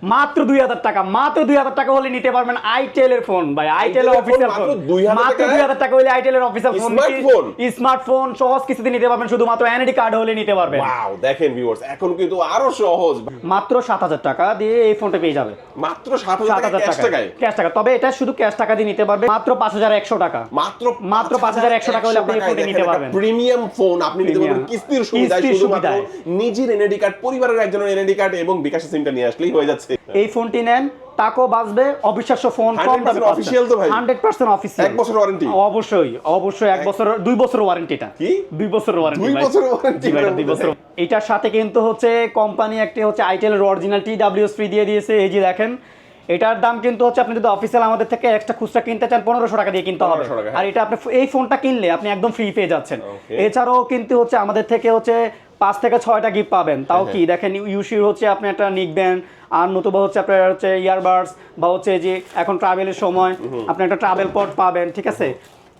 মাত্র 2000 টাকা, মাত্র 2000 টাকা হলে নিতে পারবেন আইটেল এর ফোন ভাই, আইটেল এর অফিসিয়াল ফোন। মাত্র 2000 টাকা হলে আইটেল এর অফিসিয়াল ফোন, স্মার্টফোন সহজ কিস্তিতে নিতে পারবেন, শুধুমাত্র এনআইডি কার্ড হলে নিতে পারবেন। ওয়াও, দেখেন ভিউয়ার্স, এখন কিন্তু আরো সহজ। মাত্র 7000 টাকা দিয়ে এই ফোনটা পেয়ে যাবে। মাত্র 7000 টাকা ক্যাশ টাকা, তবে এটা শুধু ক্যাশ টাকা দিয়ে নিতে পারবে। মাত্র 5100 টাকা, মাত্র 5100 টাকা হলে আপনি এই ফোনটা নিতে পারবেন। প্রিমিয়াম ফোন আপনি নিতে পারবেন কিস্তির সুবিধায়, শুধুমাত্র নিজের এনআইডি কার্ড, পরিবারের একজনের এনআইডি কার্ড এবং বিকাশ সিমটা নিয়ে আসলেই হয়ে যাচ্ছে। এই ফোনটি নেন, টাকাও বাঁচবে, অবিশ্বাস্য ফোন, কম দামে অফিশিয়াল তো ভাই, 100% অফিশিয়াল, 1 বছর ওয়ারেন্টি। অবশ্যই 1 বছর, 2 বছর ওয়ারেন্টি। এটা কি 2 বছর ওয়ারেন্টি? 2 বছর ওয়ারেন্টি, 2 বছর। এটার সাথে কিন্তু হচ্ছে কোম্পানি একটি হচ্ছে আইটেল এর অরিজিনাল TWS ফ্রি দিয়ে দিয়েছে। এই যে দেখেন, এটার দাম কিন্তু হচ্ছে আপনি যদি অফিসিয়াল আমাদের থেকে এক্সট্রা খুচরা কিনতে চান 1500 টাকা দিয়ে কিনতে হবে। আর এটা আপনি এই ফোনটা কিনলে আপনি একদম ফ্রি পেয়ে যাচ্ছেন। এছাড়াও কিন্তু হচ্ছে আমাদের থেকে হচ্ছে 5 থেকে 6টা গিফট পাবেন। তাও কি দেখেন, ইউসির হচ্ছে আপনি একটা নিকবেন, আর নতুবা হচ্ছে আপনার হচ্ছে ইয়ারবাডস, বা হচ্ছে যে এখন ট্রাভেলের সময় আপনি একটা ট্রাভেল পড পাবেন, ঠিক আছে।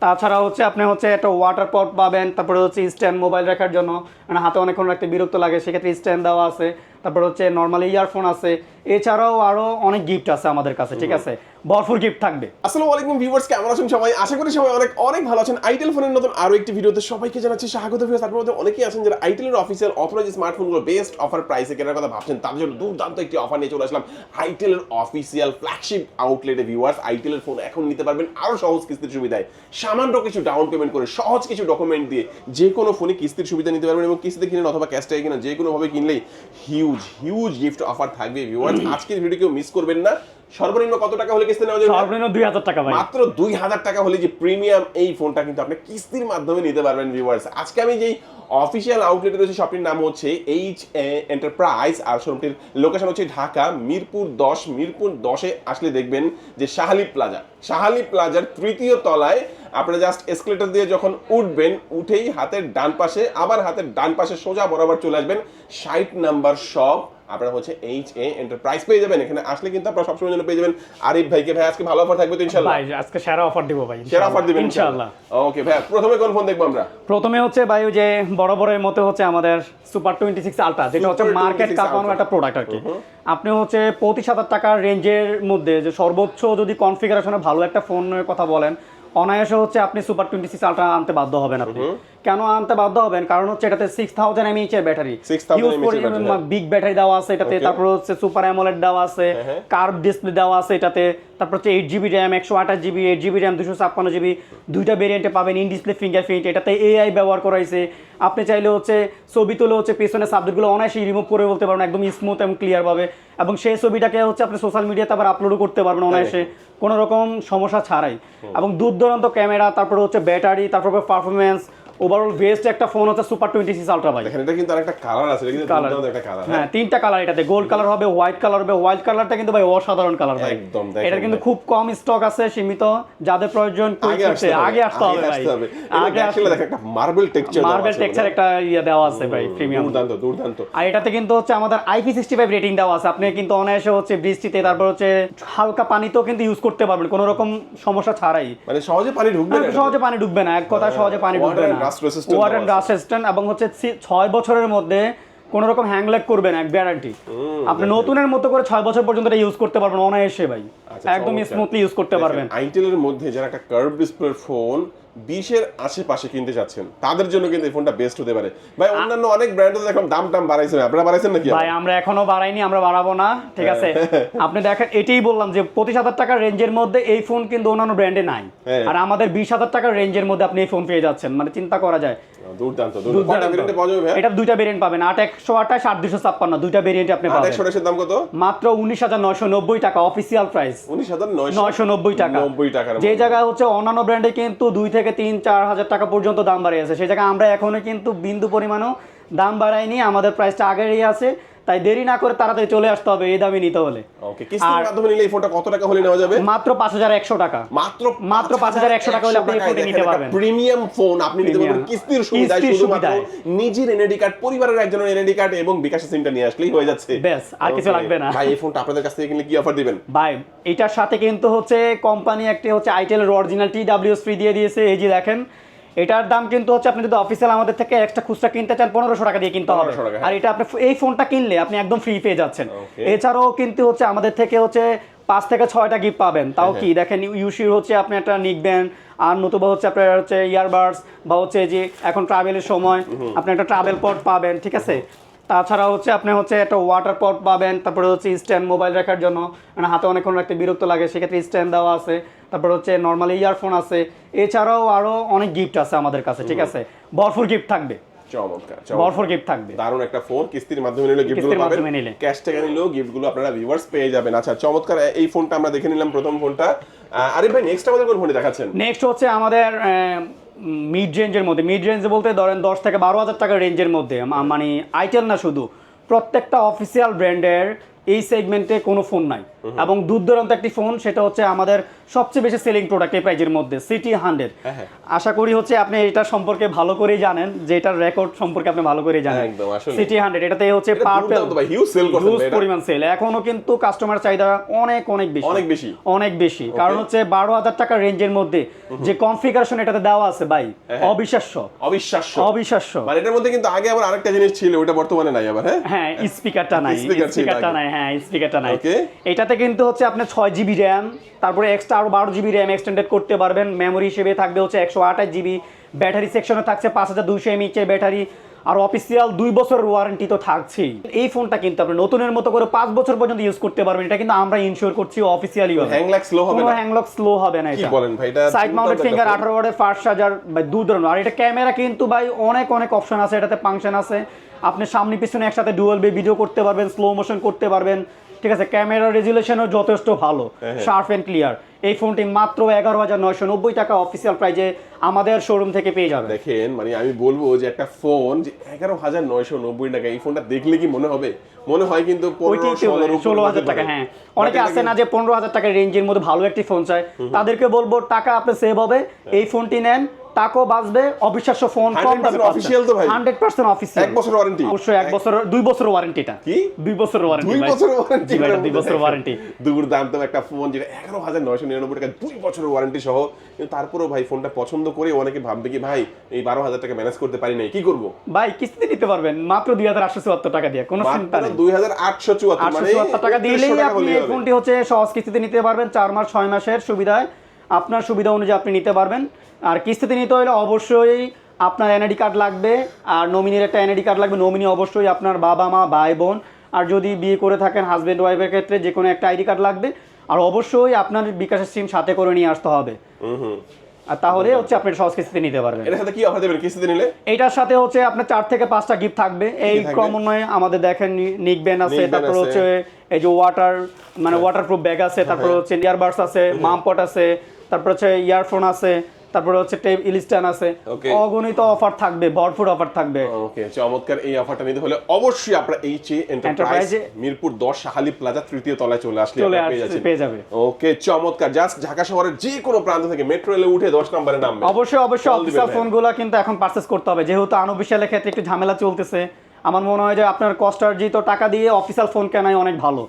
তাছাড়া হচ্ছে আপনি হচ্ছে একটা ওয়াটার পট পাবেন, তারপরে হচ্ছে স্ট্যান্ড মোবাইল রাখার জন্য, মানে হাতে অনেকক্ষণ রাখতে বিরক্ত লাগে, সেক্ষেত্রে স্ট্যান্ড দেওয়া আছে। তারপর হচ্ছে নর্মালি ইয়ারফোন আছে। এছাড়াও আরো অনেক গিফট আছে আমাদের কাছে, ঠিক আছে, ভরপুর গিফট থাকবে। আসসালামু আলাইকুম ভিউয়ার্স, কেমন আছেন সবাই? আশা করি সবাই অনেক অনেক ভালো আছেন। আইটেল ফোনের নতুন আরো একটি ভিডিওতে সবাইকে জানাচ্ছি স্বাগত। ভিউয়ার্স, আপনাদের মধ্যে অনেকেই আছেন যারা আইটেলের অফিসিয়াল অথরাইজ স্মার্টফোনগুলো বেস্ট অফার প্রাইসে কেনার কথা ভাবছেন, তাদের জন্য দুর্দান্ত একটি অফার নিয়ে চলে আসলাম আইটেলের অফিসিয়াল ফ্ল্যাগশিপ আউটলেটে। ভিউয়ার্স, আইটেলের ফোন এখন নিতে পারবেন আরো সহজ কিস্তির সুবিধায়, সামান্য কিছু ডাউন পেমেন্ট করে, সহজ কিছু ডকুমেন্ট দিয়ে যে কোনো ফোনে কিস্তির সুবিধা নিতে পারবেন, এবং কিস্তিতে কিনেন অথবা ক্যাশ টাকা কিনেন, যে কোনো ভাবে কিনলেই হিউজ হিউজ গিফট অফার থাকবে। ভিউয়ার্স, আজকের ভিডিও কেউ মিস করবেন না। সর্বনিম্ন কত টাকা হলে কিস্তি নেওয়া যাবে? সর্বনিম্ন 2000 টাকা ভাই। মাত্র 2000 টাকা হলে যে প্রিমিয়াম এই ফোনটা কিন্তু আপনি কিস্তির মাধ্যমে নিতে পারবেন। ভিউয়ার্স, আজকে আমি যেই অফিসিয়াল আউটলেটে রয়েছে, শপটির নাম হচ্ছে HA এন্টারপ্রাইজ, আর শোরুমটির লোকেশন হচ্ছে ঢাকা মিরপুর 10। মিরপুর 10-এ আসলে দেখবেন যে শাহালি প্লাজা, শাহালি প্লাজার 3য় তলায় আপনারা জাস্ট এসকেলেটর দিয়ে যখন উঠবেন, উঠেই হাতের ডান পাশে, আবার হাতের ডান পাশে সোজা বরাবর চলে আসবেন 60 নাম্বার শপ, আপনারা হচ্ছে HA এন্টারপ্রাইজ পেয়ে যাবেন। এখানে আসলে কিন্তু আপনারা সবসময় জন্য পেয়ে যাবেন আরিফ ভাইকে। ভাই, আজকে ভালো অফার থাকবে তো ইনশাআল্লাহ? ভাই আজকে সেরা অফার দিব ভাই, সেরা অফার দিবেন ইনশাআল্লাহ। ওকে ভাই, প্রথমে কোন ফোন দেখবো আমরা? প্রথমে হচ্ছে ভাই ওই যে বড় বড়ের মতো হচ্ছে আমাদের সুপার 26 আলট্রা, যেটা হচ্ছে মার্কেট কাঁপানো একটা প্রোডাক্ট আর কি। আপনি হচ্ছে 25,000 টাকার রেঞ্জের মধ্যে যে সর্বোচ্চ যদি কনফিগারেশনে ভালো একটা ফোনের কথা বলেন, অনায়াসে হচ্ছে আপনি সুপার 26 আলট্রা আনতে বাধ্য হবেন। আপনি কেন আনতে বাধ্য হবেন? কারণ হচ্ছে এটাতে 6000 mAh এর ব্যাটারি, বিগ ব্যাটারি দেওয়া আছে এটাতে। তারপর হচ্ছে সুপার অ্যামোলেড দেওয়া আছে, কার্ভ ডিসপ্লে দেওয়া আছে এটাতে। তারপর হচ্ছে 8GB RAM, 128GB, 8GB RAM, 256GB, দুইটা ভেরিয়েন্টে পাবেন। ইন ডিসপ্লে ফিঙ্গারপ্রিন্ট, এটাতে AI ব্যবহার করা হয়েছে। আপনি চাইলে হচ্ছে ছবি তুলে হচ্ছে পেছনের সাবজেক্টগুলো অনায়াসে রিমুভ করে বলতে পারবেন, একদম স্মুথ এবং ক্লিয়ার ভাবে, এবং সেই ছবিটাকে হচ্ছে আপনি সোশ্যাল মিডিয়াতে আবার আপলোডও করতে পারবেন অনায়াসে, কোনো রকম সমস্যা ছাড়াই। এবং দুর্দান্ত ক্যামেরা, তারপর হচ্ছে ব্যাটারি, তারপর পারফরমেন্স, ওভারঅল বেস্ট একটা ফোন হচ্ছে সুপার 26 আলট্রা ভাই। দেখেন, এটা কিন্তু আরেকটা কালার আছে, এটা কিন্তু দুর্দান্ত একটা কালার। হ্যাঁ, 3টা কালার এটাতে, গোল্ড কালার হবে, হোয়াইট কালার হবে। হোয়াইট কালারটা কিন্তু ভাই অসাধারণ কালার ভাই, একদম। এটা কিন্তু খুব কম স্টক আছে, সীমিত, যাদের প্রয়োজন আগে আসতে হবে ভাই। আগে আসলে দেখেন একটা মার্বেল টেক্সচার একটা ইয়া দেওয়া আছে ভাই, প্রিমিয়াম, দুর্দান্ত। আর এটাতে কিন্তু হচ্ছে আমাদের IP65 রেটিং দেওয়া আছে। আপনি কিন্তু অনায়াসে হচ্ছে বৃষ্টিতে, তারপর হচ্ছে হালকা পানিতেও কিন্তু ইউজ করতে পারবেন কোনো রকম সমস্যা ছাড়াই। মানে সহজে পানি ঢুকবে না, এক কথা সহজে পানি ঢুকবে না, ওয়াটার ডাস্ট রেজিস্ট্যান্ট, এবং হচ্ছে 6 বছরের মধ্যে কোনো রকম হ্যাং ল্যাগ করবে না, এক গ্যারান্টি। আপনি নতুনের মতো করে 6 বছর পর্যন্ত এটা ইউজ করতে পারবেন অনায়াসে ভাই, একদম স্মুথলি ইউজ করতে পারবেন। আইটেলের মধ্যে যারা একটা কার্ভ ডিসপ্লের ফোন 20-এর আশেপাশে কিনতে যাচ্ছেন, তাদের জন্য কিন্তু এই ফোনটা বেস্ট হতে পারে ভাই। অন্যান্য অনেক ব্র্যান্ডে দেখলাম দাম বাড়াইছে, আপনারা বাড়াইছেন নাকি? ভাই আমরা এখনো বাড়াইনি, আমরা বাড়াবো না, ঠিক আছে। আপনি দেখেন, এটাই বললাম যে 25,000 টাকার রেঞ্জের মধ্যে এই ফোন কিন্তু অন্যান্য ব্র্যান্ডে নাই, আর আমাদের 20,000 টাকার রেঞ্জের মধ্যে আপনি এই ফোন পেয়ে যাচ্ছেন, মানে চিন্তা করা যায়। দুর্দান্ত। কয়টা ভেরিয়েন্টে পাওয়া যাবে ভাই? এটা দুইটা ভেরিয়েন্ট পাবেন, 8128 8256, দুইটা ভেরিয়েন্টে আপনি পাবেন। 8128 এর দাম কত? মাত্র 19,990 টাকা অফিশিয়াল প্রাইস, 19,990 টাকা। 90 টাকার যে জায়গায় হচ্ছে অন্যান্য ব্র্যান্ডে কিন্তু 2 থেকে 3-4 হাজার টাকা পর্যন্ত দাম বাড়িয়েছে, সেই জায়গায় আমরা এখনো কিন্তু বিন্দু পরিমাণও দাম বাড়াইনি, আমাদের প্রাইসটা আগেরই আছে। তাই দেরি না করে তাড়াতাড়ি চলে আসতে হবে এই দামে নিতে হলে। ওকে, কিস্তির মাধ্যমে নিলে এই ফোনটা কত টাকা হলে নেওয়া যাবে? মাত্র 5100 টাকা, মাত্র 5100 টাকা হলে আপনি এই ফোনটা নিতে পারবেন। প্রিমিয়াম ফোন আপনি নিতে পারবেন কিস্তির সুবিধায়, শুধুমাত্র নিজের এনআইডি কার্ড, পরিবারের একজনের এনআইডি কার্ড এবং বিকাশ সিমটা নিয়ে আসলেই হয়ে যাচ্ছে, বেশ, আর কিছু লাগবে না ভাই। এই ফোনটা আপনাদের কাছ থেকে কিনলে কি অফার দিবেন ভাই? এটার সাথে কিন্তু হচ্ছে কোম্পানি একটি হচ্ছে আইটেল এর অরিজিনাল TWS ফ্রি দিয়ে দিয়েছে। এই যে দেখেন, এটার দাম কিন্তু হচ্ছে আপনি যদি অফিসিয়াল আমাদের থেকে এক্সট্রা খুচরা কিনতে চান 1500 টাকা দিয়ে কিনতে হবে। 1500 টাকা, আর এটা আপনি এই ফোনটা কিনলে আপনি একদম ফ্রি পেয়ে যাচ্ছেন। Okay. এছাড়াও কিন্তু হচ্ছে আমাদের থেকে হচ্ছে 5 থেকে 6টা গিফট পাবেন। তাও কি দেখেন, ইউসির হচ্ছে আপনি একটা নিকবেন, আর নতুবা হচ্ছে আপনার হচ্ছে ইয়ারবাডস, বা হচ্ছে যে এখন ট্রাভেলের সময় আপনি একটা ট্রাভেল পড পাবেন, ঠিক আছে। তাছাড়া হচ্ছে আপনি হচ্ছে একটা ওয়াটার পট পাবেন, তারপরে হচ্ছে স্ট্যান্ড মোবাইল রাখার জন্য, মানে হাতে অনেকক্ষণ রাখতে বিরক্ত লাগে সেক্ষেত্রে স্ট্যান্ড দেওয়া আছে। তারপর হচ্ছে নর্মালি ইয়ারফোন আছে। এছাড়াও আরো অনেক গিফট আছে আমাদের কাছে, ঠিক আছে। ভরপুর গিফট থাকবে, চমৎকার ভরপুর গিফট থাকবে। দারুণ একটা ফোন, কিস্তির মাধ্যমে নিলে গিফটগুলো কিস্তির পাবেন, মাধ্যমে নিলে। ক্যাশ টাকা নিলেও গিফটগুলো আপনারা ভিউয়ার্স পেয়ে যাবেন। আচ্ছা চমৎকার, এই ফোনটা আমরা দেখে নিলাম, প্রথম ফোনটা। আরিফ ভাই নেক্সট আমাদের কোন ফোনটি দেখাচ্ছেন? নেক্সট হচ্ছে আমাদের মিড রেঞ্জের মধ্যে, মিড রেঞ্জ বলতে ধরেন 10 থেকে 12,000 টাকার রেঞ্জের মধ্যে, মানে আইটেল না শুধু, প্রত্যেকটা অফিসিয়াল ব্র্যান্ডের এই সেগমেন্টে কোনো ফোন নাই এবং দূর দূরান্ত একটি ফোন, সেটা হচ্ছে আমাদের সবচেয়ে বেশি সেলিং প্রোডাক্ট এই প্রাইজের মধ্যে, সিটি 100। আশা করি হচ্ছে আপনি এটা সম্পর্কে ভালো করেই জানেন, যে এটার রেকর্ড সম্পর্কে আপনি ভালো করেই জানেন। একদম, আসলে সিটি 100 এটাতে হচ্ছে পার্পল হিউজ সেল করতেন হিউজ এটা। পরিমাণ সেল, এখনো কিন্তু কাস্টমার চাহিদা অনেক অনেক বেশি, অনেক বেশি, অনেক বেশি। কারণ হচ্ছে 12,000 টাকার রেঞ্জের মধ্যে যে কনফিগারেশন এটাতে দেওয়া আছে ভাই, অবিশ্বাস্য অবিশ্বাস্য অবিশ্বাস্য। মানে এটার মধ্যে কিন্তু আগে আবার আরেকটা জিনিস ছিল, ওটা বর্তমানে নাই আবার। হ্যাঁ, স্পিকারটা নাই, স্পিকারটা নাই, হ্যাঁ স্পিকারটা নাই। ওকে, এটাতে কিন্তু হচ্ছে আপনি 6 জিবি র্যাম, তারপরে এক্সট্রা আরো 12 জিবি র্যাম এক্সটেন্ডেড করতে পারবেন। মেমোরি হিসেবে থাকবে হচ্ছে 128 জিবি, ব্যাটারি সেকশনে থাকছে 5200 mAh এর ব্যাটারি, আর অফিসিয়াল 2 বছরের ওয়ারেন্টি তো থাকছেই। এই ফোনটা কিন্তু আপনি নতুনের মতো করে 5 বছর পর্যন্ত ইউজ করতে পারবেন, এটা কিন্তু আমরা ইনশিওর করছি অফিসিয়ালি। হ্যাং ল্যাগ স্লো হবে না, হ্যাং লক স্লো হবে না। কি এটা বলেন ভাই? এটা সাইড মাউন্টেড ফিঙ্গার 18 ওয়াটের ফাস্ট চার্জার ভাই, দূর দূরান্ত। আর এটা ক্যামেরা কিন্তু ভাই অনেক অনেক অপশন আছে, এটাতে ফাংশন আছে, আপনি সামনে পিছনে একসাথে ডুয়াল বে ভিডিও করতে পারবেন, স্লো মোশন করতে পারবেন, ঠিক আছে। ক্যামেরা রেজুলেশনও যথেষ্ট ভালো, শার্প এন্ড ক্লিয়ার। এই ফোনটি মাত্র 11,990 টাকা অফিসিয়াল প্রাইজে আমাদের শোরুম থেকে পেয়ে যাবেন। দেখেন, মানে আমি বলবো যে একটা ফোন যে 11,990 টাকা, এই ফোনটা দেখলে কি মনে হবে? মনে হয় কিন্তু 16,000 টাকা। হ্যাঁ, অনেকে আছে না যে 15,000 টাকার রেঞ্জের মধ্যে ভালো একটি ফোন চায়, তাদেরকে বলবো টাকা আপনি সেভ হবে, এই ফোনটি নেন, টাকাও বাঁচবে, অবিশ্বাস্য ফোন, কম দামে অফিশিয়াল তো ভাই, 100% অফিশিয়াল। 1 বছর ওয়ারেন্টি, অবশ্যই 1 বছর, 2 বছর ওয়ারেন্টিটা কি 2 বছর ওয়ারেন্টি, 2 বছর ওয়ারেন্টি, 2 বছর ওয়ারেন্টি। দুর্দান্ত একটা ফোন, যেটা 11,999 টাকা 2 বছরের ওয়ারেন্টি সহ। কিন্তু তারপরেও ভাই ফোনটা পছন্দ করে অনেকে ভাববে কি ভাই এই 12,000 টাকা ম্যানেজ করতে পারি নাই, কি করব ভাই? কিস্তিতে নিতে পারবেন মাত্র 2,874 টাকা দিয়ে, কোনো চিন্তা নেই। 2,874 মানে 874 টাকা দিলেই আপনি এই ফোনটি হচ্ছে সহজ কিস্তিতে নিতে পারবেন, 4 মাস 6 মাসের সুবিধায় আপনার সুবিধা অনুযায়ী আপনি নিতে পারবেন। আর কিস্তিতে নিতে হলে অবশ্যই আপনার এনআইডি কার্ড লাগবে, আর নমিনির একটা এনআইডি কার্ড লাগবে। নমিনি অবশ্যই আপনার বাবা মা ভাই বোন, আর যদি বিয়ে করে থাকেন হাজব্যান্ড ওয়াইফের ক্ষেত্রে যে কোনো একটা আইডি কার্ড লাগবে। আর অবশ্যই আপনার বিকাশের সিম সাথে করে নিয়ে আসতে হবে, আর তাহলে হচ্ছে আপনি সহজ কিস্তিতে নিতে পারবেন। এর সাথে কি অফার দেবেন কিস্তিতে নিলে? এটার সাথে হচ্ছে আপনার 4 থেকে 5টা গিফট থাকবে। এই ক্রমান্বয়ে আমাদের দেখেন নিকবেন আছে, তারপর হচ্ছে এই যে ওয়াটারপ্রুফ ব্যাগ আছে, তারপর হচ্ছে ইয়ারবাডস আছে, মামপট আছে, তারপর হচ্ছে ইয়ারফোন আছে, তারপরে হচ্ছে টেপ ইলিস্টান আছে। অগণিত অফার থাকবে, ভরপুর অফার থাকবে। ওকে, চমৎকার। এই অফারটা নিতে হলে অবশ্যই আপনারা এইচএ এন্টারপ্রাইজ মিরপুর 10 শাহালি প্লাজা তৃতীয় তলায় চলে আসলে পেয়ে যাবে। ওকে, চমৎকার। জাস্ট ঢাকা শহরের যে কোনো প্রান্ত থেকে মেট্রো রেলে উঠে 10 নম্বরে নামবে। অবশ্যই অফিসিয়াল ফোনগুলো কিন্তু এখন পারচেজ করতে হবে, যেহেতু আনঅফিসিয়ালের ক্ষেত্রে একটু ঝামেলা চলতেছে। আমার মনে হয় যে আপনার কস্টার্জিত টাকা দিয়ে অফিসিয়াল ফোন কেনাই অনেক ভালো।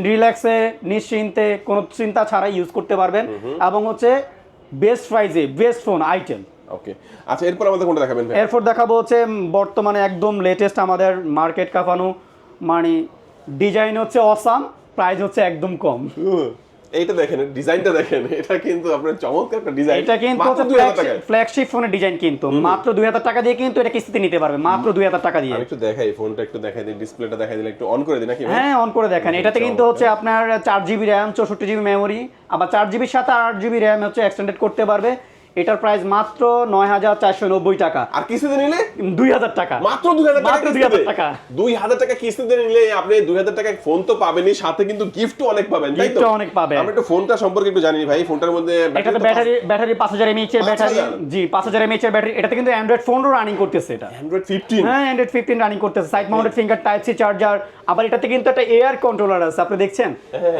রিল্যাক্সে নিশ্চিন্তে কোনো চিন্তা ছাড়াই ইউজ করতে পারবেন, এবং হচ্ছে বেস্ট প্রাইজে বেস্ট ফোন আইটেম। ওকে, আচ্ছা এরপর আমাদের কোনটা দেখাবেন ভাই? এরপর দেখাবো হচ্ছে বর্তমানে একদম লেটেস্ট আমাদের মার্কেট কাঁপানো, মানে ডিজাইন হচ্ছে অসাম, প্রাইস হচ্ছে একদম কম। এইটা দেখেন, ডিজাইনটা দেখেন, এটা কিন্তু আপনার চমৎকার একটা ডিজাইন। এটা কিন্তু হচ্ছে ফ্ল্যাগশিপ ফোনের ডিজাইন, কিন্তু মাত্র 2,000 টাকা দিয়ে কিন্তু এটা কিস্তিতে নিতে পারবে, মাত্র 2,000 টাকা দিয়ে। আমি একটু দেখাই ফোনটা, একটু দেখাই দিই, ডিসপ্লেটা দেখাই দিলে একটু অন করে দিই নাকি ভাই? হ্যাঁ, অন করে দেখেন। এটাতে কিন্তু হচ্ছে আপনার 4 জিবি র্যাম, 64 জিবি মেমোরি, আবার 4 জিবির সাথে 8 জিবি র্যাম হচ্ছে এক্সটেন্ডেড করতে পারবে। এটার প্রাইস মাত্র 9,490 টাকা। আর কিস্তিতে নিলে 2,000 টাকা, মাত্র 2,000 টাকা, 2,000 টাকা। 2,000 টাকা কিস্তিতে নিলে আপনি 2,000 টাকায় ফোন তো পাবেনই, সাথে কিন্তু গিফটও অনেক পাবেন, তাই তো? অনেক পাবেন। আমরা একটু ফোনটা সম্পর্কে একটু জানি ভাই। ফোনটার মধ্যে এটাতে ব্যাটারি 5000 mAh এর ব্যাটারি, জি 5000 mAh এর ব্যাটারি। এটাতে কিন্তু অ্যান্ড্রয়েড ফোনও রানিং করতেছে, এটা অ্যান্ড্রয়েড 15। হ্যাঁ, অ্যান্ড্রয়েড 15 রানিং করতেছে। Side mounted finger type C charger, আবার এটাতে কিন্তু একটা এয়ার কন্ট্রোলার আছে, আপনি দেখছেন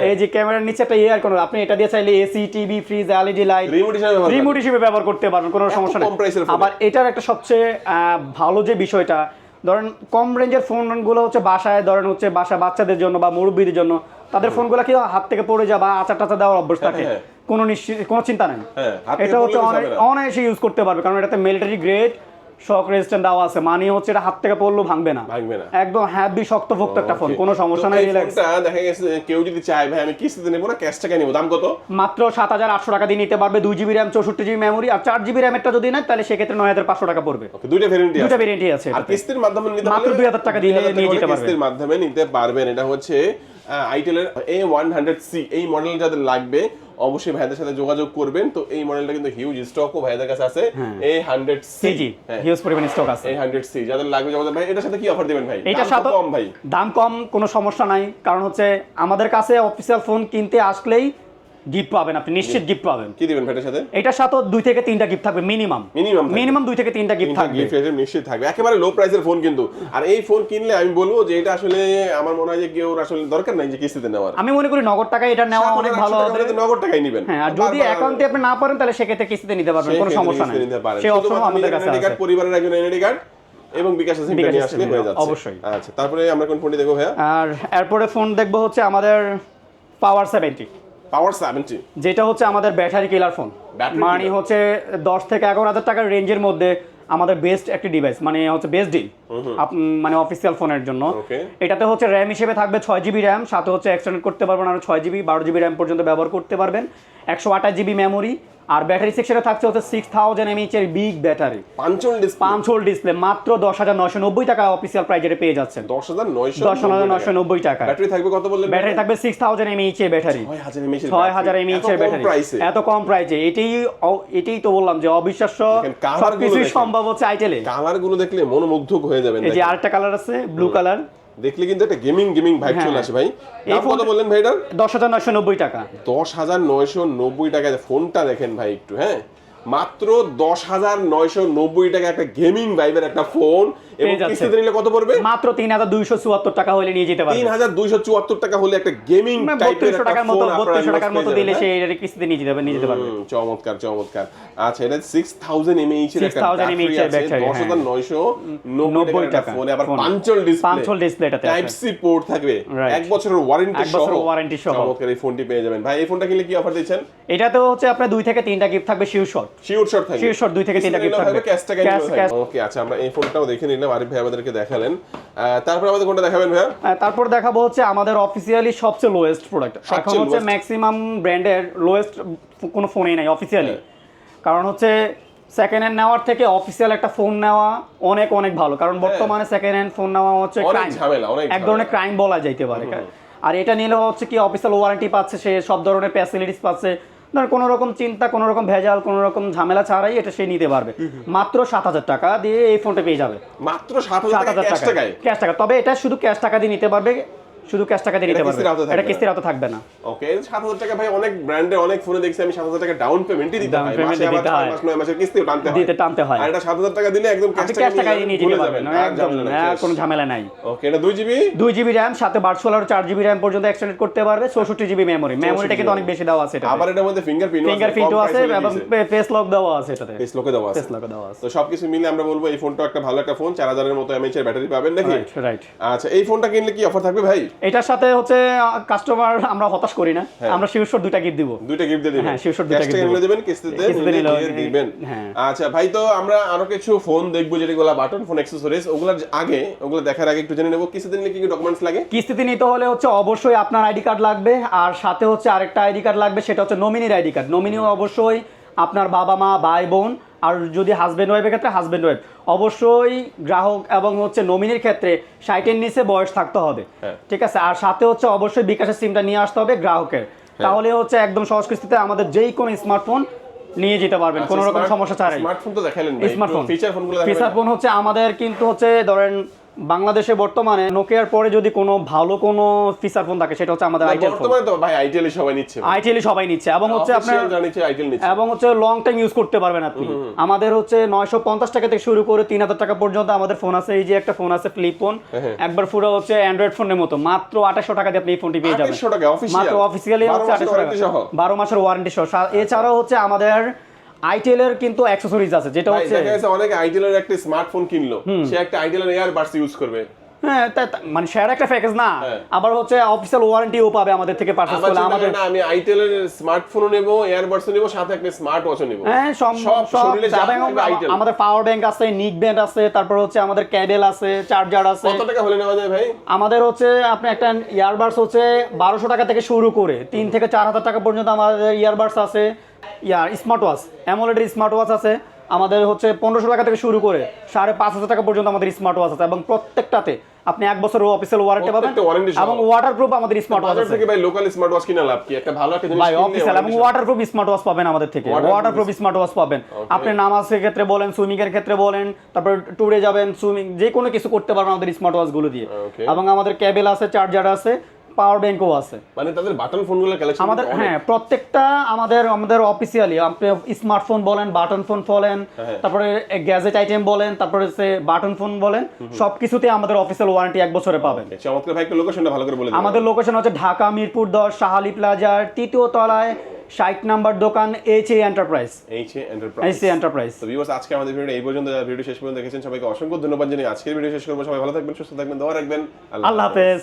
এই যে ক্যামেরার নিচে একটা এয়ার কন্ট্রোলার। আপনি এটা দিয়ে চাইলে AC, TV, fridge, LED light remote হিসেবে ব্যবহার করতে পারবেন, কোনো সমস্যা নেই। আবার এটার একটা সবচেয়ে ভালো যে বিষয়টা, ধরেন কম রেঞ্জের ফোনগুলো হচ্ছে বাসায়, ধরেন হচ্ছে বাচ্চাদের জন্য বা মুরব্বীদের জন্য, তাদের ফোনগুলো কি হাত থেকে পড়ে যায় বা আচার টাচা দেওয়ার অভ্যাস থাকে, কোনো চিন্তা নেই। হ্যাঁ, হাত থেকে এটা হচ্ছে পড়লে কিছু হবে না। অনায়াসে ইউজ করতে পারবে, কারণ এটাতে মিলিটারি গ্রেড শক রেজিস্ট্যান্ট দেওয়া আছে, মানে হচ্ছে এটা হাত থেকে পড়লেও ভাঙবে না, ভাঙবে না। একদম হ্যাভি শক্তপোক্ত একটা ফোন, Okay. কোনো সমস্যা তো নাই। এই রিল্যাক্স। ফোনটা দেখা গেছে কেউ যদি চায় ভাই আমি কিস্তিতে নেবো না ক্যাশ টাকা নেবো, দাম কত? মাত্র 7,800 টাকা দিয়ে নিতে পারবে। 2 জিবি র্যাম 64 জিবি মেমোরি, আর 4 জিবি র্যামেরটা যদি নেয় তাহলে সেক্ষেত্রে 9,500 টাকা পড়বে। ওকে, দুইটা ভেরিয়েন্ট দুটো ভেরিয়েন্টই আছে আর এটাতে। কিস্তির মাধ্যমে নিতে মাত্র 2,000 টাকা দিয়ে 2,000 নিয়ে টাকা যেতে পারবেন। কিস্তির মাধ্যমে নিতে পারবেন। এটা হচ্ছে আইটেলের A100C, এই মডেল যাদের লাগবে অবশ্যই ভাইদের সাথে যোগাযোগ করবেন। তো এই মডেলটা কিন্তু হিউজ স্টকও ভাইদের কাছে আছে। A100C, জি হিউজ পরিমাণ স্টক আছে। A100C যাদের লাগবে যোগাযোগ। ভাই এটার সাথে কি অফার দিবেন ভাই? এইটার দাম সাথে কত কম ভাই? দাম কম, কোনো সমস্যা নাই, কারণ হচ্ছে আমাদের কাছে অফিসিয়াল ফোন কিনতে আসলেই গিফট পাবেন, আপনি নিশ্চিত গিফট পাবেন। কি দিবেন ভাইটার সাথে? এটার সাথে 2 থেকে 3টা গিফট থাকবে মিনিমাম। মিনিমাম 2 থেকে 3টা গিফট থাকবে। গিফট নিশ্চিত থাকবে, একেবারে লো প্রাইসের ফোন কিন্তু। আর এই ফোন কিনলে আমি বলবো যে এটা আসলে আমার মনে হয় যে কেউ আসলে দরকার নাই যে কিস্তিতে নেওয়ার। আমি মনে করি নগদ টাকায় এটা নেওয়া অনেক ভালো হবে। নগদ টাকাই নেবেন। হ্যাঁ, আর যদি অ্যাকাউন্টে আপনি না পারেন তাহলে সেক্ষেত্রে কিস্তিতে নিতে পারবেন, কোনো সমস্যা নাই। সেই অপশনও আমাদের কাছে আছে। পরিবারের একজন এনআইডি কার্ড এবং বিকাশ সিমটা নিয়ে আসলে হয়ে যাচ্ছে। অবশ্যই। আচ্ছা, তারপরে আমরা কোন ফোনটি দেখবো ভাইয়া? আর এরপরে ফোন দেখবো হচ্ছে আমাদের পাওয়ার 70, পাওয়ার 70, যেটা হচ্ছে আমাদের ব্যাটারি কিলার ফোন। Battery মানে killer। হচ্ছে 10 থেকে 11,000 টাকার রেঞ্জের মধ্যে আমাদের বেস্ট একটি ডিভাইস, মানে হচ্ছে বেস্ট ডিল মানে অফিসিয়াল ফোনের জন্য। Okay. এটাতে হচ্ছে র্যাম হিসেবে থাকবে 6 জিবি র্যাম, সাথে হচ্ছে এক্সটেন্ড করতে পারবেন আরো 6 জিবি, 12 জিবি র্যাম পর্যন্ত ব্যবহার করতে পারবেন। 128 জিবি মেমোরি, আর ব্যাটারি সেকশনে থাকছে হচ্ছে 6000 mAh এর বিগ ব্যাটারি, 5 হোল ডিসপ্লে। মাত্র 10,990 টাকা অফিসিয়াল প্রাইজে পেয়ে যাচ্ছেন। 10,990 টাকা। ব্যাটারি থাকবে কত বললেন? ব্যাটারি থাকবে 6000 mAh এর ব্যাটারি, 6000 mAh এর ব্যাটারি, এত কম প্রাইসে। এটাই তো বললাম যে অবিশ্বাস্য সবকিছুই সম্ভব হচ্ছে আইটেলে। কালার গুলো দেখলে মনোমুগ্ধক হয়ে যাবেন। এই যে আরেকটা কালার আছে ব্লু কালার, দেখলে কিন্তু একটা গেমিং ভাইব চলে আসে ভাই। দাম কত বললেন ভাই এটার? 10,990 টাকা। 10,990 টাকায় ফোনটা দেখেন ভাই একটু। হ্যাঁ, মাত্র 10,990 টাকা একটা গেমিং ভাইবের একটা ফোন, এবং কিস্তিতে নিলে কত পড়বে? মাত্র 3,274 টাকা হলে নিয়ে যেতে পারবেন। 3,274 টাকা হলে একটা গেমিং টাইপের একটা ফোন 3200 টাকার মতো দিলে সে এর কিস্তিতে নিয়ে যেতে পারবে। চমৎকার। আচ্ছা, এটা 6000 mAh এর একটা 6000 mAh এর ব্যাটারি, 10,990 টাকা ফোন, আবার পাঞ্চল ডিসপ্লে, এটাতে টাইপ সি পোর্ট থাকবে, 1 বছরের ওয়ারেন্টি সহ। চমৎকার এই ফোনটি পেয়ে যাবেন ভাই। এই ফোনটা কিনলে কি অফার দিচ্ছেন? এটাতেও হচ্ছে আপনার 2 থেকে 3টা গিফট থাকবে শিওর শট থাকবে। 2 থেকে 3টা গিফট থাকবে। ওকে, আচ্ছা, আমরা এই ফোনটাও দেখে নিলাম, আরিফ ভাই আমাদেরকে দেখালেন। তারপর আমাদের কোনটা দেখাবেন ভাইয়া? তারপর দেখাবো হচ্ছে আমাদের অফিসিয়ালি সবচেয়ে লোয়েস্ট প্রোডাক্ট। এখন হচ্ছে ম্যাক্সিমাম ব্র্যান্ডের লোয়েস্ট কোনো ফোনই নাই অফিসিয়ালি, কারণ হচ্ছে সেকেন্ড হ্যান্ড নেওয়ার থেকে অফিসিয়াল একটা ফোন নেওয়া অনেক ভালো, কারণ বর্তমানে সেকেন্ড হ্যান্ড ফোন নেওয়া হচ্ছে এক ধরনের ক্রাইম বলা যাইতে পারে। আর এটা নিলে হচ্ছে কি অফিসিয়াল ওয়ারেন্টি পাচ্ছে, সে সব ধরনের ফ্যাসিলিটিস পাচ্ছে, কোনো রকম চিন্তা, কোনো রকম ভেজাল, কোনো রকম ঝামেলা ছাড়াই এটা সে নিতে পারবে। মাত্র 7,000 টাকা দিয়ে এই ফোনটা পেয়ে যাবে। মাত্র 7,000 টাকা ক্যাশ টাকা। তবে এটা শুধু ক্যাশ টাকা দিয়ে নিতে পারবে, শুধু ক্যাশ টাকা দিয়ে নিতে পারবে, এটা কিস্তির আওতা থাকবে না। ওকে, 7,000 টাকা ভাই অনেক ব্র্যান্ডে অনেক ফোনে দেখছি আমি 7,000 টাকা ডাউন পেমেন্টই দিতে হয়, মাসে আবার 6 মাস 9 মাসের কিস্তিও টানতে হয়। আর এটা 7,000 টাকা দিলে একদম ক্যাশ টাকা নিয়ে যেতে পারবেন, একদম কোনো ঝামেলা নাই। ওকে, এটা 2 জিবি র‍্যাম, সাথে ভার্চুয়াল আর 4 জিবি র‍্যাম পর্যন্ত এক্সটেন্ড করতে পারবে। 64 জিবি মেমোরিটা কিন্তু অনেক বেশি দেওয়া আছে এটা। আবার এটার মধ্যে ফিঙ্গারপ্রিন্টও আছে এবং ফেস লক দেওয়া আছে এটাতে। ফেস লকও দেওয়া আছে। তো সবকিছু মিলে আমরা বলবো এই ফোনটা একটা ভালো একটা ফোন, 4000 এর মতো mAh এর ব্যাটারি পাবেন নাকি? রাইট। আচ্ছা, এই ফোনটা কিনলে কি অফার থাকবে ভাই? এটার সাথে হচ্ছে কাস্টমার আমরা হতাশ করি না, আমরা শিওর 2টা গিফট দিব। 2টা গিফট দিয়ে দিবেন? হ্যাঁ, শিওর 2টা গিফট নিলে দিবেন, কিস্তিতে নিলে দিবেন। আচ্ছা ভাই, তো আমরা আরো কিছু ফোন দেখবো যেগুলো বাটন ফোন অ্যাকসেসরিজ, ওগুলো দেখার আগে একটু জেনে নেব কিস্তিতে নিলে কি কি ডকুমেন্টস লাগে। কিস্তিতে নিতে হলে হচ্ছে অবশ্যই আপনার আইডি কার্ড লাগবে, আর সাথে হচ্ছে আরেকটা আইডি কার্ড লাগবে, সেটা হচ্ছে নমিনির আইডি কার্ড। নমিনিও অবশ্যই আপনার বাবা মা, ভাই বোন, আর যদি হাজবেন্ড ওয়াইফের ক্ষেত্রে হাজবেন্ড ওয়াইফ। অবশ্যই গ্রাহক এবং হচ্ছে নমিনির ক্ষেত্রে 60 এর নিচে বয়স থাকতে হবে, ঠিক আছে। আর সাথে হচ্ছে অবশ্যই বিকাশের সিমটা নিয়ে আসতে হবে গ্রাহকের, তাহলে হচ্ছে একদম সহজ কিস্তিতে আমাদের যেই কোনো স্মার্টফোন নিয়ে যেতে পারবেন কোনো রকম সমস্যা ছাড়াই। স্মার্টফোন তো দেখালেন ভাই, স্মার্টফোন ফিচার ফোন হচ্ছে আমাদের কিন্তু হচ্ছে ধরেন বাংলাদেশে বর্তমানে নোকিয়ার পরে যদি কোনো ভালো কোনো ফিচার ফোন থাকে সেটা হচ্ছে আমাদের আইটেল ফোন। বর্তমানে তো ভাই আইটেলই সবাই নিচ্ছে এবং হচ্ছে আপনার আইটেল নিচ্ছে, এবং হচ্ছে লং টাইম ইউজ করতে পারবেন আপনি। আমাদের হচ্ছে 950 টাকা থেকে শুরু করে 3,000 টাকা পর্যন্ত আমাদের ফোন আছে। এই যে একটা ফোন আছে ফ্লিপ ফোন, একবার পুরো হচ্ছে অ্যান্ড্রয়েড ফোনের মতো, মাত্র 2800 টাকা দিয়ে আপনি এই ফোনটি পেয়ে যাবেন। 2800 টাকা মাত্র অফিশিয়ালি হচ্ছে 2800 টাকা 12 মাসের ওয়ারেন্টি সহ। এছাড়াও হচ্ছে আমাদের আইটেলের কিন্তু অ্যাকসেসরিজ আছে, যেটা হচ্ছে দেখা গেছে অনেকে আইটেলের একটা স্মার্টফোন কিনলো, সে একটা আইটেলের এয়ারবাডস ইউজ করবে, হ্যাঁ মানে শেয়ার একটা প্যাকেজ না, আবার হচ্ছে অফিসিয়াল ওয়ারেন্টিও পাবে আমাদের থেকে পারচেজ আবার করলে। চিন্তা আমাদের করেন না, আমি আইটেলের স্মার্টফোনও নেব, এয়ারবাডসও নেব, সাথে একটা স্মার্ট ওয়াচও নেব। হ্যাঁ সব শরীরে যা এবং থাকবে আইটেল। আমাদের পাওয়ার ব্যাংক আছে, নিক ব্যান্ড আছে, তারপর হচ্ছে আমাদের কেবল আছে, চার্জার আছে। কত টাকা হলে নেওয়া যায় ভাই? আমাদের হচ্ছে আপনি একটা ইয়ারবাডস হচ্ছে 1200 টাকা থেকে শুরু করে 3 থেকে 4000 টাকা পর্যন্ত আমাদের ইয়ারবাডস আছে। স্মার্ট ওয়াচ, অ্যামোলেডের স্মার্ট ওয়াচ আছে আমাদের হচ্ছে 1500 টাকা থেকে শুরু করে 5500 টাকা পর্যন্ত আমাদের স্মার্ট ওয়াচ আছে, এবং প্রত্যেকটাতে আপনি 1 বছরের অফিসিয়াল ওয়ারেন্টি পাবেন প্রত্যেকটা warranty সহ। এবং ওয়াটারপ্রুফ আমাদের স্মার্ট ওয়াচ বাজার আছে। থেকে ভাই লোকাল স্মার্ট ওয়াচ কিনা লাভ কি? একটা ভালো একটা জিনিস ভাই কিনলে অফিসিয়াল এবং warranty সহ। ওয়াটারপ্রুফ স্মার্ট ওয়াচ পাবেন আমাদের থেকে, ওয়াটারপ্রুফ স্মার্ট ওয়াচ পাবেন। আপনি নামাজের ক্ষেত্রে বলেন, সুইমিং এর ক্ষেত্রে বলেন, তারপর ট্যুরে যাবেন, সুইমিং যে কোনো কিছু করতে পারবেন আমাদের স্মার্ট ওয়াচ গুলো দিয়ে। Okay. এবং আমাদের কেবল আছে, চার্জার আছে, পাওয়ার ব্যাংকও আছে মানে তাদের বাটন ফোনগুলোর কালেকশন আমাদের। হ্যাঁ প্রত্যেকটা আমাদের অফিসিয়ালি আপনি স্মার্টফোন বলেন, বাটন ফোন বলেন, তারপরে গ্যাজেট আইটেম বলেন, তারপরে হচ্ছে বাটন ফোন বলেন, সবকিছুতে আমাদের অফিসিয়াল ওয়ারেন্টি 1 বছরে পাবেন। চমৎকার ভাই, একটু লোকেশনটা ভালো করে বলে দিন। আমাদের লোকেশন হচ্ছে ঢাকা মিরপুর 10 শাহালি প্লাজার 3য় তলায় 60 নাম্বার দোকান এইচ.এ. এন্টারপ্রাইজ। এইচ.এ. এন্টারপ্রাইজ। তো ভিউয়ার্স, আজকে আমাদের ভিডিওটা এই পর্যন্ত। যারা ভিডিও শেষ পর্যন্ত দেখেছেন সবাইকে অসংখ্য ধন্যবাদ জানিয়ে আজকের ভিডিও শেষ করবো। সবাই ভালো থাকবেন, সুস্থ থাকবেন, দোয়া রাখবেন। আল্লাহ হাফেজ।